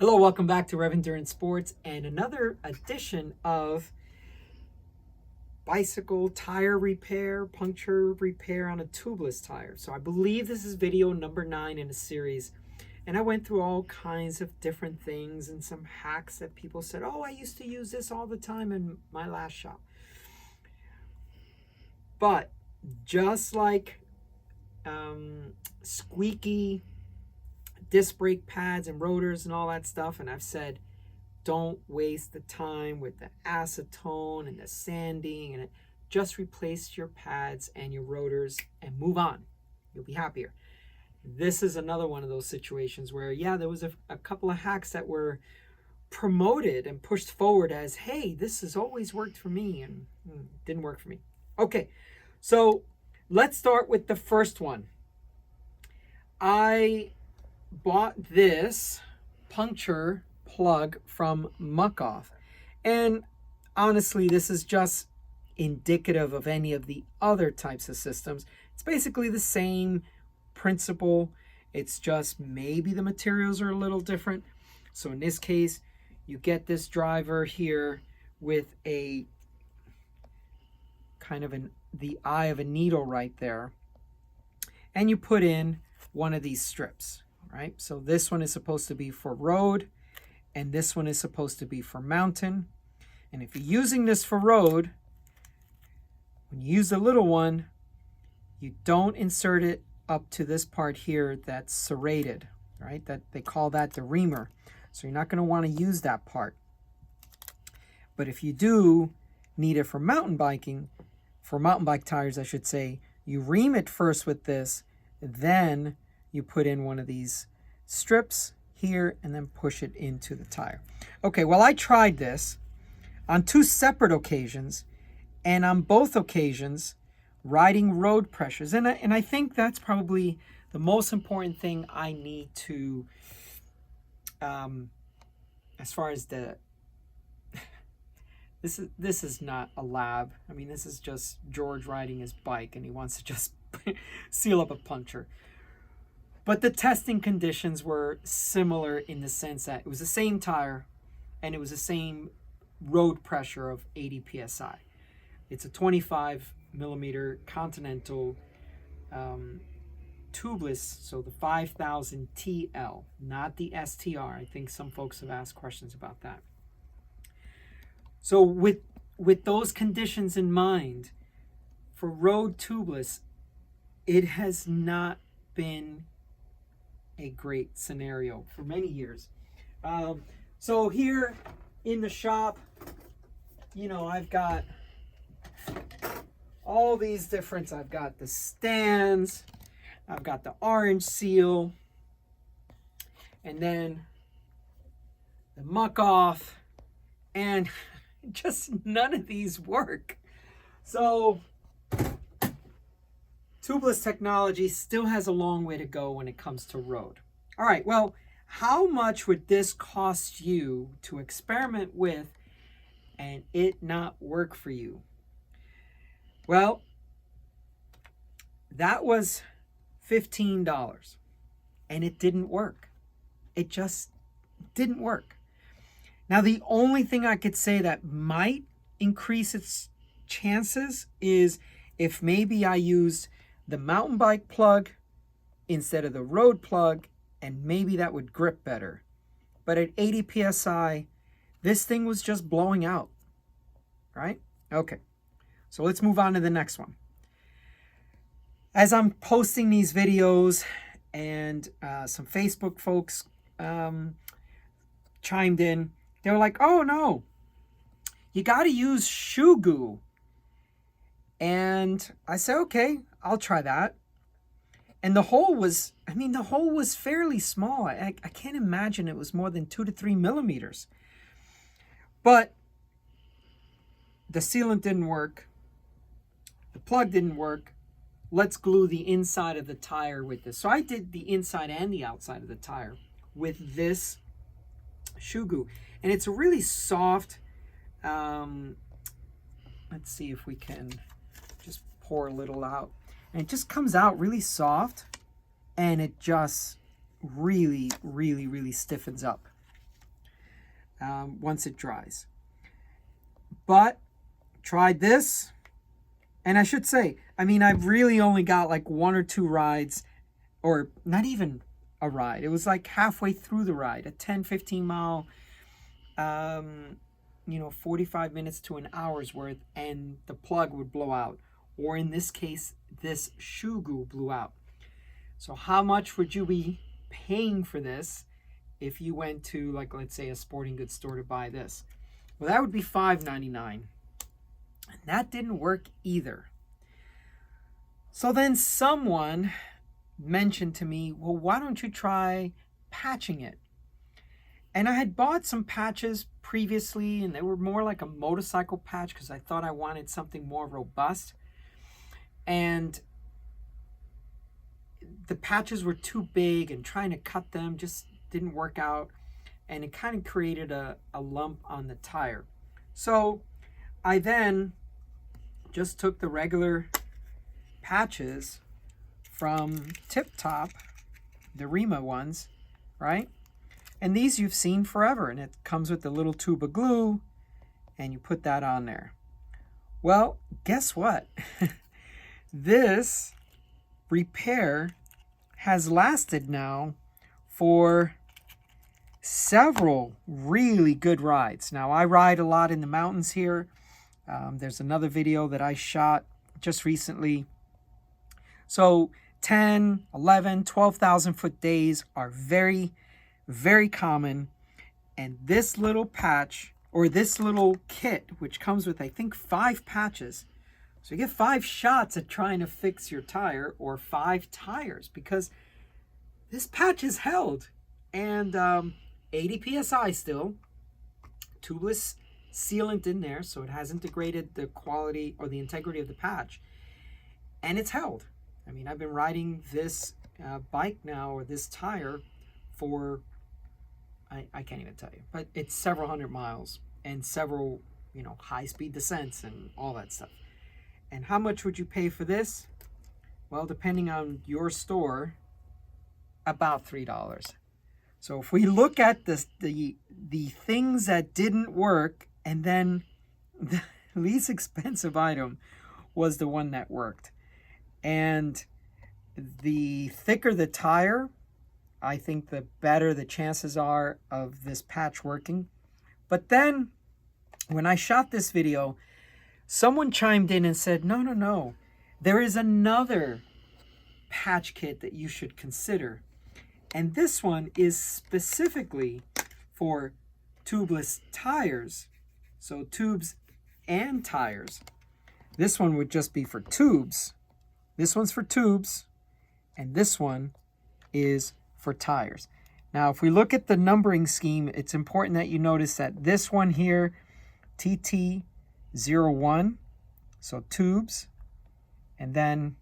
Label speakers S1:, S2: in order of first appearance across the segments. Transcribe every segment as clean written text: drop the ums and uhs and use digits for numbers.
S1: Hello, welcome back to Rev Endurance Sports and another edition of bicycle tire repair, puncture repair on a tubeless tire. So I believe this is video number 9 in a series. And I went through all kinds of different things and some hacks that people said, oh, I used to use this all the time in my last shop. But just like squeaky disc brake pads and rotors and all that stuff, and I've said don't waste the time with the acetone and the sanding, and just replace your pads and your rotors and move on. You'll be happier. This is another one of those situations where, yeah, there was a couple of hacks that were promoted and pushed forward as, hey, this has always worked for me, and didn't work for me. Okay, so let's start with the first one. I bought this puncture plug from Muck Off, and honestly, this is just indicative of any of the other types of systems. It's basically the same principle. It's just maybe the materials are a little different. So in this case, you get this driver here with a kind of the eye of a needle right there, and you put in one of these strips. Right, so this one is supposed to be for road, and this one is supposed to be for mountain. And if you're using this for road, when you use the little one, you don't insert it up to this part here that's serrated, right? That they call that the reamer. So you're not going to want to use that part. But if you do need it for mountain biking, for mountain bike tires, I should say, you ream it first with this, then you put in one of these strips here and then push it into the tire. Okay, well, I tried this on 2 separate occasions, and on both occasions, riding road pressures. And I think that's probably the most important thing I need to, as far as this is not a lab. I mean, this is just George riding his bike, and he wants to just seal up a puncture. But the testing conditions were similar in the sense that it was the same tire and it was the same road pressure of 80 psi. It's a 25 millimeter Continental tubeless, so the 5000 TL, not the STR. I think some folks have asked questions about that. So with those conditions in mind, for road tubeless, it has not been a great scenario for many years. So here in the shop, you know, I've got all these different, I've got the stands, I've got the orange seal, and then the Muck Off, and just none of these work. So tubeless technology still has a long way to go when it comes to road. All right, well, how much would this cost you to experiment with and it not work for you? Well, that was $15, and it didn't work. It just didn't work. Now, the only thing I could say that might increase its chances is if maybe I used the mountain bike plug instead of the road plug, and maybe that would grip better. But at 80 psi, this thing was just blowing out, right? Okay, so let's move on to the next one. As I'm posting these videos, and some Facebook folks chimed in, they were like, oh no, you got to use shoe goo. And I said, okay, I'll try that. And the hole was, the hole was fairly small. I can't imagine it was more than 2 to 3 millimeters. But the sealant didn't work. The plug didn't work. Let's glue the inside of the tire with this. So I did the inside and the outside of the tire with this shoe goo. And it's a really soft, let's see if we can just pour a little out. And it just comes out really soft, and it just really, really, really stiffens up. once it dries. But tried this, and I should say, I mean, I've really only got like 1 or 2 rides, or not even a ride. It was like halfway through the ride, a 10-15 mile, 45 minutes to an hour's worth, and the plug would blow out. Or in this case, this shoe glue blew out. So how much would you be paying for this if you went to, like, let's say a sporting goods store to buy this? Well, that would be $5.99. And that didn't work either. So then someone mentioned to me, well, why don't you try patching it? And I had bought some patches previously, and they were more like a motorcycle patch because I thought I wanted something more robust. And the patches were too big, and trying to cut them just didn't work out. And it kind of created a lump on the tire. So I then just took the regular patches from Tip Top, the Rima ones, right? And these you've seen forever, and it comes with the little tube of glue, and you put that on there. Well, guess what? This repair has lasted now for several really good rides. Now, I ride a lot in the mountains here. There's another video that I shot just recently. So 10, 11, 12,000 foot days are very, very common. And this little patch, or this little kit, which comes with, I think, 5 patches. So you get 5 shots at trying to fix your tire, or 5 tires, because this patch is held. And 80 PSI still, tubeless sealant in there, so it hasn't degraded the quality or the integrity of the patch. And it's held. I mean, I've been riding this bike now, or this tire, for, I can't even tell you, but it's several hundred miles and several, high-speed descents and all that stuff. And how much would you pay for this? Well, depending on your store, about $3. So if we look at this, the things that didn't work, and then the least expensive item was the one that worked. And the thicker the tire, I think the better the chances are of this patch working. But then when I shot this video, someone chimed in and said, no, there is another patch kit that you should consider. And this one is specifically for tubeless tires. So tubes and tires. This one would just be for tubes. This one's for tubes. And this one is for tires. Now, if we look at the numbering scheme, it's important that you notice that this one here, TT01, so tubes, and then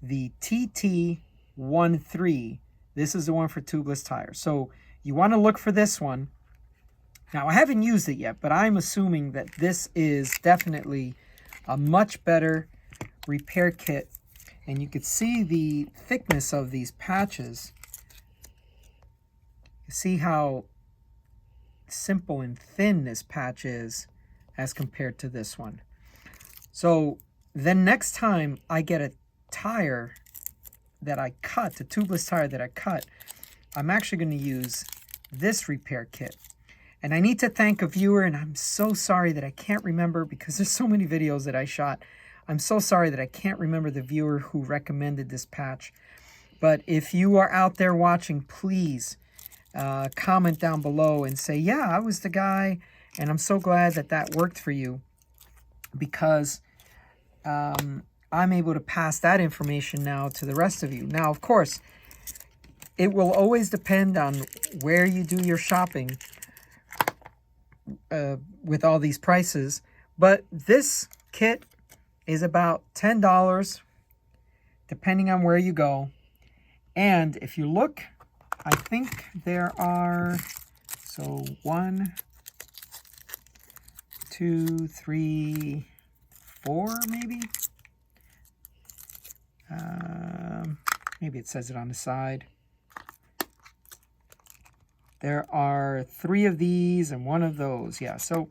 S1: the TT13, this is the one for tubeless tires. So you want to look for this one. Now, I haven't used it yet, but I'm assuming that this is definitely a much better repair kit. And you could see the thickness of these patches. You see how simple and thin this patch is as compared to this one. So then next time I get a tire that I cut, a tubeless tire that I cut, I'm actually going to use this repair kit. And I need to thank a viewer, and I'm so sorry that I can't remember, because there's so many videos that I shot. I'm so sorry that I can't remember the viewer who recommended this patch. But if you are out there watching, please comment down below and say, yeah, I was the guy, and I'm so glad that that worked for you, because I'm able to pass that information now to the rest of you. Now, of course, it will always depend on where you do your shopping with all these prices, but this kit is about $10 depending on where you go. And if you look, I think there are, so 1, 2, 3, 4 maybe. Maybe it says it on the side. There are 3 of these and 1 of those. Yeah, so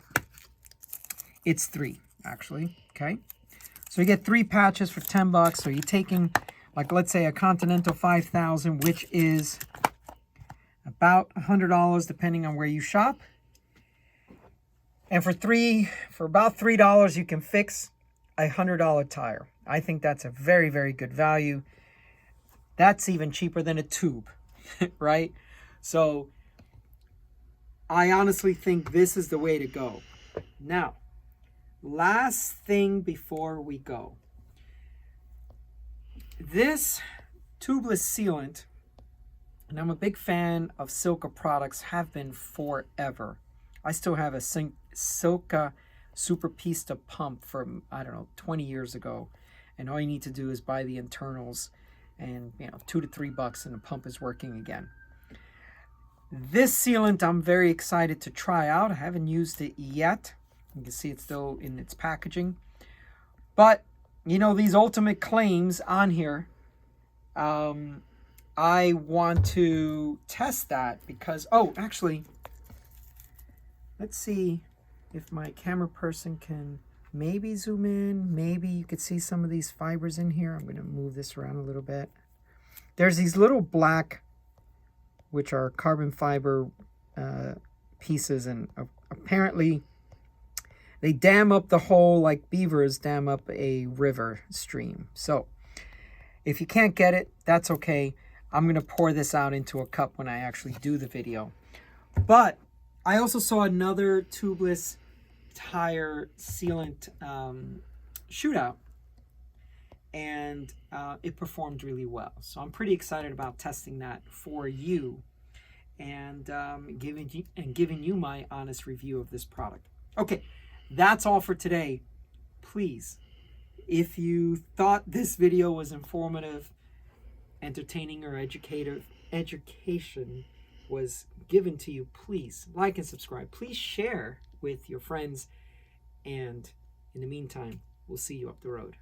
S1: it's 3 actually. Okay, so you get 3 patches for $10. So you're taking, like, let's say a Continental 5000, which is about $100 depending on where you shop. And for about $3, you can fix a $100 tire. I think that's a very, very good value. That's even cheaper than a tube, right? So I honestly think this is the way to go. Now, last thing before we go. This tubeless sealant, and I'm a big fan of Silka products, have been forever. I still have a Silka Super Pista pump from, I don't know, 20 years ago. And all you need to do is buy the internals and, $2 to $3 and the pump is working again. This sealant I'm very excited to try out. I haven't used it yet. You can see it's still in its packaging. But, these ultimate claims on here, I want to test that because, actually, let's see if my camera person can maybe zoom in. Maybe you could see some of these fibers in here. I'm going to move this around a little bit. There's these little black, which are carbon fiber pieces, and apparently they dam up the hole like beavers dam up a river stream. So if you can't get it, that's okay. I'm going to pour this out into a cup when I actually do the video. But I also saw another tubeless tire sealant shootout, and it performed really well. So I'm pretty excited about testing that for you and giving you my honest review of this product. Okay, that's all for today. Please, if you thought this video was informative, entertaining, or education was given to you, please like and subscribe. Please share with your friends. And in the meantime, we'll see you up the road.